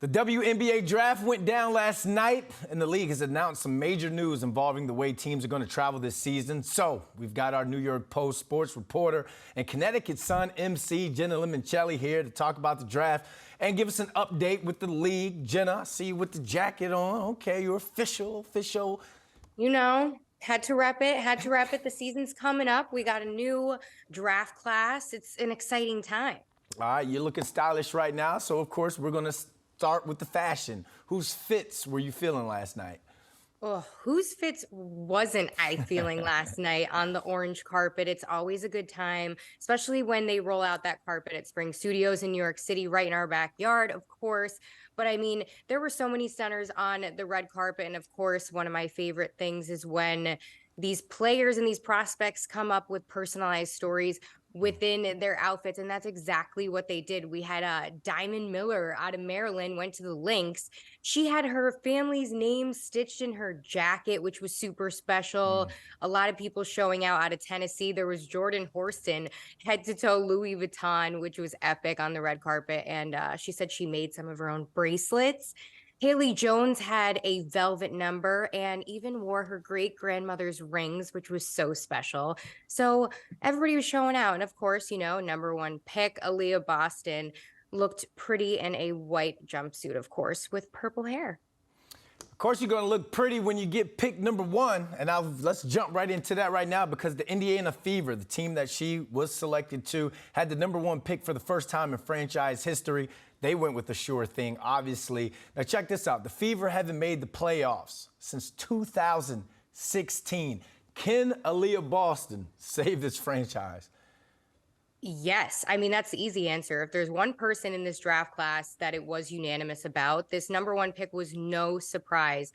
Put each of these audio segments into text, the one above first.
The WNBA Draft went down last night, and the league has announced some major news involving the way teams are going to travel this season. So we've got our New York Post sports reporter and Connecticut Sun MC Jenna Lemoncelli here to talk about the draft and give us an update with the league. Jenna, I see you with the jacket on. Okay, you're official. You know, had to rep it. The season's coming up. We got a new draft class. It's an exciting time. All right, you're looking stylish right now. So, of course, we're going to start with the fashion. Whose fits were you feeling last night? Oh, whose fits wasn't I feeling last night on the orange carpet? It's always a good time, especially when they roll out that carpet at Spring Studios in New York City, right in our backyard, of course. But I mean, there were so many centers on the red carpet. And of course, one of my favorite things is when these players and these prospects come up with personalized stories within their outfits, and that's exactly what they did. We had Diamond Miller out of Maryland went to the Lynx. She had her family's name stitched in her jacket, which was super special. A lot of people showing out of Tennessee. There was Jordan Horston, head to toe Louis Vuitton, which was epic on the red carpet, and she said she made some of her own bracelets. Haley Jones had a velvet number and even wore her great-grandmother's rings, which was so special. So everybody was showing out. And of course, you know, number one pick, Aaliyah Boston, looked pretty in a white jumpsuit, of course, with purple hair. Of course, you're going to look pretty when you get picked number one. And let's jump right into that right now because the Indiana Fever, the team that she was selected to, had the number one pick for the first time in franchise history. They went with the sure thing, obviously. Now, check this out. The Fever haven't made the playoffs since 2016. Can Aaliyah Boston save this franchise? Yes. I mean, that's the easy answer. If there's one person in this draft class that it was unanimous about, this number one pick was no surprise.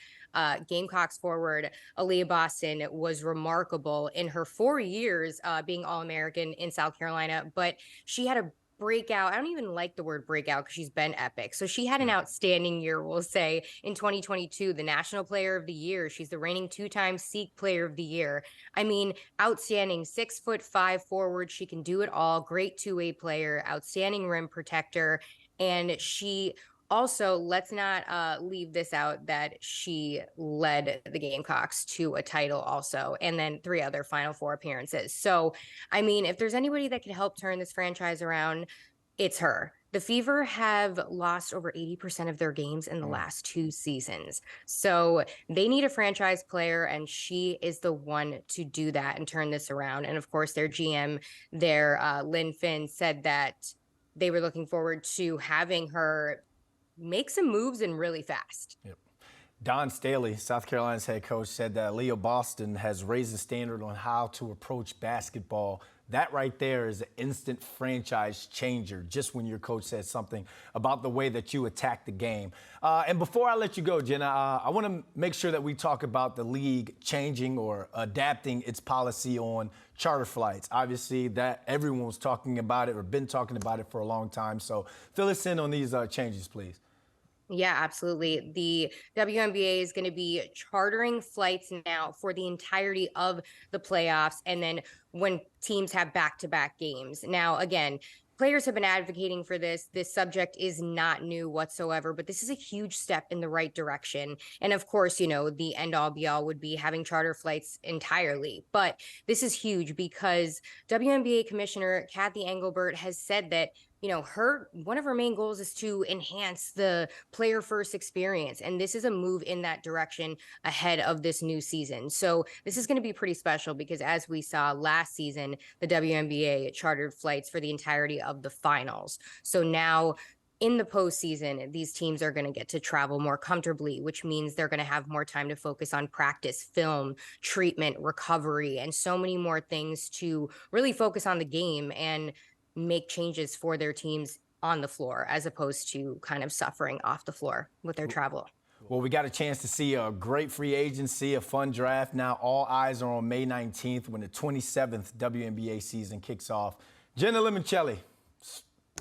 Gamecocks forward Aaliyah Boston was remarkable in her 4 years being All-American in South Carolina, but she had a breakout. I don't even like the word breakout because she's been epic. So she had an outstanding year, we'll say, in 2022, the National Player of the Year. She's the reigning two-time SEAC Player of the Year. I mean, outstanding 6'5" forward. She can do it all. Great two-way player, outstanding rim protector. And she also, let's not leave this out, that she led the Gamecocks to a title also, and then 3 other Final Four appearances. So, I mean, if there's anybody that can help turn this franchise around, it's her. The Fever have lost over 80% of their games in the last 2 seasons. So they need a franchise player, and she is the one to do that and turn this around. And of course, their GM, Lynn Finn, said that they were looking forward to having her make some moves and really fast. Yep. Don Staley, South Carolina's head coach, said that Aaliyah Boston has raised the standard on how to approach basketball. That right there is an instant franchise changer, just when your coach says something about the way that you attack the game. And before I let you go, Jenna, I want to make sure that we talk about the league changing or adapting its policy on charter flights. Obviously, that everyone was talking about it or been talking about it for a long time. So fill us in on these changes, please. Yeah, absolutely. The WNBA is going to be chartering flights now for the entirety of the playoffs, and then when teams have back-to-back games. Now, again, players have been advocating for this. This subject is not new whatsoever, but this is a huge step in the right direction. And of course, you know, the end-all be-all would be having charter flights entirely. But this is huge because WNBA Commissioner Kathy Engelbert has said that, you know, one of her main goals is to enhance the player first experience. And this is a move in that direction ahead of this new season. So this is going to be pretty special because as we saw last season, the WNBA chartered flights for the entirety of the finals. So now in the postseason, these teams are going to get to travel more comfortably, which means they're going to have more time to focus on practice, film, treatment, recovery, and so many more things to really focus on the game and make changes for their teams on the floor as opposed to kind of suffering off the floor with their travel. Well, we got a chance to see a great free agency, a fun draft. Now all eyes are on May 19th when the 27th WNBA season kicks off. Jenna Lemoncelli,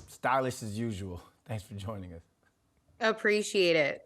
stylish as usual. Thanks for joining us. Appreciate it.